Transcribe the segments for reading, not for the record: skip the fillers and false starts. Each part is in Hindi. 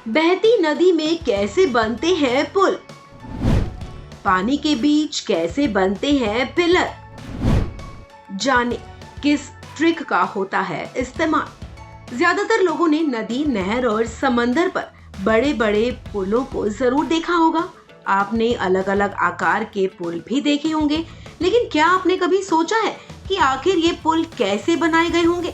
बहती नदी में कैसे बनते हैं पुल? पानी के बीच कैसे बनते हैं पिलर? जाने किस ट्रिक का होता है इस्तेमाल। ज्यादातर लोगों ने नदी, नहर और समंदर पर बड़े बड़े पुलों को जरूर देखा होगा। आपने अलग अलग आकार के पुल भी देखे होंगे, लेकिन क्या आपने कभी सोचा है कि आखिर ये पुल कैसे बनाए गए होंगे?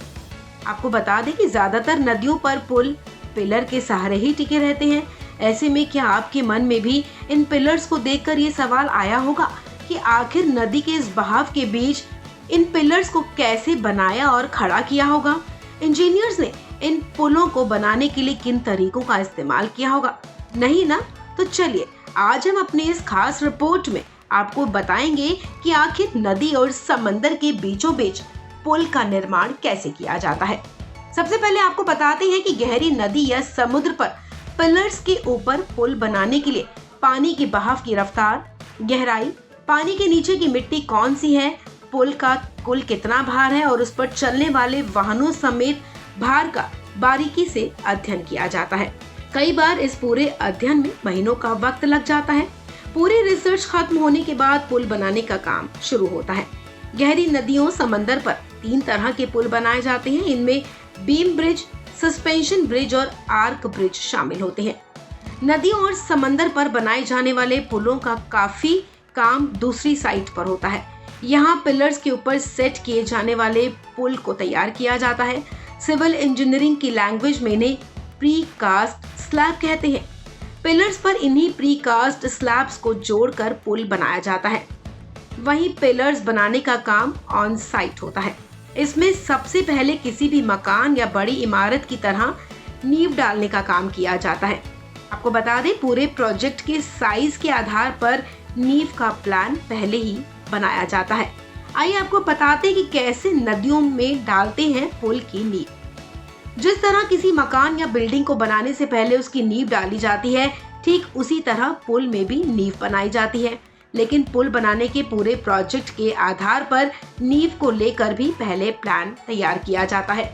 आपको बता दें कि ज्यादातर नदियों पर पुल पिलर के सहारे ही टिके रहते हैं। ऐसे में क्या आपके मन में भी इन पिलर्स को देखकर ये सवाल आया होगा कि आखिर नदी के इस बहाव के बीच इन पिलर्स को कैसे बनाया और खड़ा किया होगा? इंजीनियर्स ने इन पुलों को बनाने के लिए किन तरीकों का इस्तेमाल किया होगा? नहीं ना? तो चलिए आज हम अपनी इस खास रिपोर्ट में आपको बताएंगे कि आखिर नदी और समंदर के बीचों बीच पुल का निर्माण कैसे किया जाता है। सबसे पहले आपको बताते हैं कि गहरी नदी या समुद्र पर पिलर्स के ऊपर पुल बनाने के लिए पानी के बहाव की रफ्तार, गहराई, पानी के नीचे की मिट्टी कौन सी है, पुल का कुल कितना भार है और उस पर चलने वाले वाहनों समेत भार का बारीकी से अध्ययन किया जाता है। कई बार इस पूरे अध्ययन में महीनों का वक्त लग जाता है। पूरी रिसर्च खत्म होने के बाद पुल बनाने का काम शुरू होता है। गहरी नदियों, समंदर पर 3 तरह के पुल बनाए जाते हैं। इनमें बीम ब्रिज, सस्पेंशन ब्रिज और आर्क ब्रिज शामिल होते हैं। नदियों और समंदर पर बनाए जाने वाले पुलों का काफी काम दूसरी साइट पर होता है। यहाँ पिलर्स के ऊपर सेट किए जाने वाले पुल को तैयार किया जाता है। सिविल इंजीनियरिंग की लैंग्वेज में इन्हें प्री कास्ट स्लैब कहते हैं। पिलर्स पर इन्हीं प्री कास्ट स्लैब्स को जोड़कर पुल बनाया जाता है। वहीं पिलर्स बनाने का काम ऑन साइट होता है। इसमें सबसे पहले किसी भी मकान या बड़ी इमारत की तरह नींव डालने का काम किया जाता है। आपको बता दें, पूरे प्रोजेक्ट के साइज के आधार पर नींव का प्लान पहले ही बनाया जाता है। आइए आपको बताते हैं कि कैसे नदियों में डालते हैं पुल की नींव। जिस तरह किसी मकान या बिल्डिंग को बनाने से पहले उसकी नींव डाली जाती है, ठीक उसी तरह पुल में भी नींव बनाई जाती है। लेकिन पुल बनाने के पूरे प्रोजेक्ट के आधार पर नींव को लेकर भी पहले प्लान तैयार किया जाता है।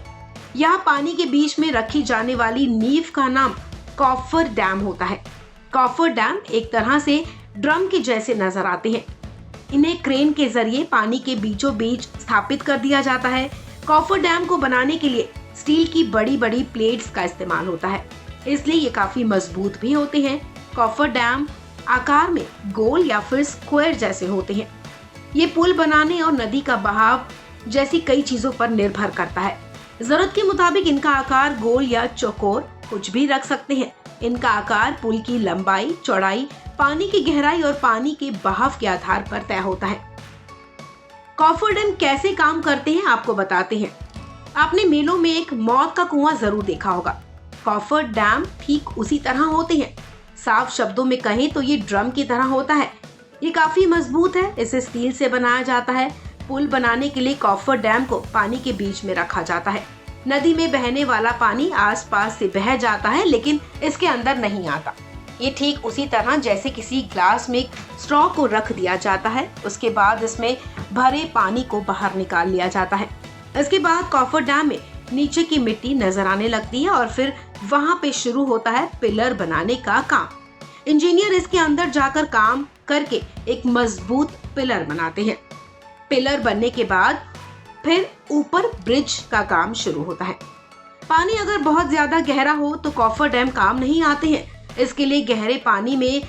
यहाँ पानी के बीच में रखी जाने वाली नींव का नाम कॉफर डैम होता है। कॉफर डैम एक तरह से ड्रम के जैसे नजर आते हैं। इन्हें क्रेन के जरिए पानी के बीचों बीच स्थापित कर दिया जाता है। कॉफर डैम को बनाने के लिए स्टील की बड़ी बड़ी प्लेट्स का इस्तेमाल होता है, इसलिए ये काफी मजबूत भी होते हैं। कॉफर डैम आकार में गोल या फिर स्क्वायर जैसे होते हैं। ये पुल बनाने और नदी का बहाव जैसी कई चीजों पर निर्भर करता है। जरूरत के मुताबिक इनका आकार गोल या चौकोर कुछ भी रख सकते हैं। इनका आकार पुल की लंबाई, चौड़ाई, पानी की गहराई और पानी के बहाव के आधार पर तय होता है। कॉफर डैम कैसे काम करते हैं आपको बताते हैं। आपने मेलों में एक मौत का कुआं जरूर देखा होगा। कॉफर डैम ठीक उसी तरह होते हैं। साफ शब्दों में कहें तो ये ड्रम की तरह होता है। ये काफी मजबूत है। इसे स्टील से बनाया जाता है। पुल बनाने के लिए कॉफर डैम को पानी के बीच में रखा जाता है। नदी में बहने वाला पानी आसपास से बह जाता है, लेकिन इसके अंदर नहीं आता। ये ठीक उसी तरह जैसे किसी ग्लास में स्ट्रॉ को रख दिया जाता है। उसके बाद इसमें भरे पानी को बाहर निकाल लिया जाता है। इसके बाद कॉफर डैम में नीचे की मिट्टी नजर आने लगती है और फिर वहां पे शुरू होता है पिलर बनाने का काम। इंजीनियर इसके अंदर जाकर काम करके एक मजबूत पिलर बनाते हैं। पिलर बनने के बाद फिर ऊपर ब्रिज का काम शुरू होता है। पानी अगर बहुत ज्यादा गहरा हो तो कॉफर डैम काम नहीं आते हैं। इसके लिए गहरे पानी में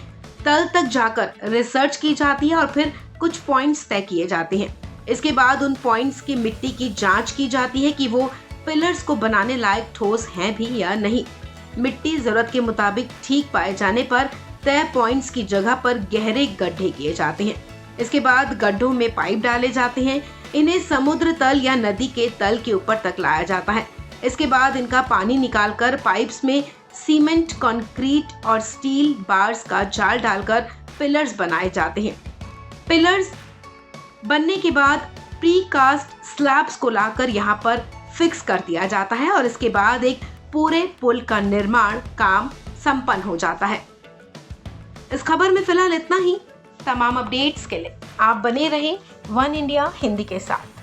तल तक जाकर रिसर्च की जाती है और फिर कुछ पॉइंट्स तय किए जाते हैं। इसके बाद उन पॉइंट्स की मिट्टी की जांच की जाती है कि वो पिलर्स को बनाने लायक ठोस हैं भी या नहीं। मिट्टी जरूरत के मुताबिक ठीक पाए जाने पर तय पॉइंट्स की जगह पर गहरे गड्ढे किए जाते हैं। इसके बाद गड्ढों में पाइप डाले जाते हैं। इन्हें समुद्र तल या नदी के तल के ऊपर तक लाया जाता है। इसके बाद इनका पानी निकालकर पाइप्स में सीमेंट, कंक्रीट और स्टील बार्स का जाल डालकर पिलर्स बनाए जाते हैं। पिलर्स बनने के बाद प्री कास्ट स्लैब्स को लाकर यहाँ पर फिक्स कर दिया जाता है और इसके बाद एक पूरे पुल का निर्माण काम संपन्न हो जाता है। इस खबर में फिलहाल इतना ही। तमाम अपडेट्स के लिए आप बने रहें वन इंडिया हिंदी के साथ।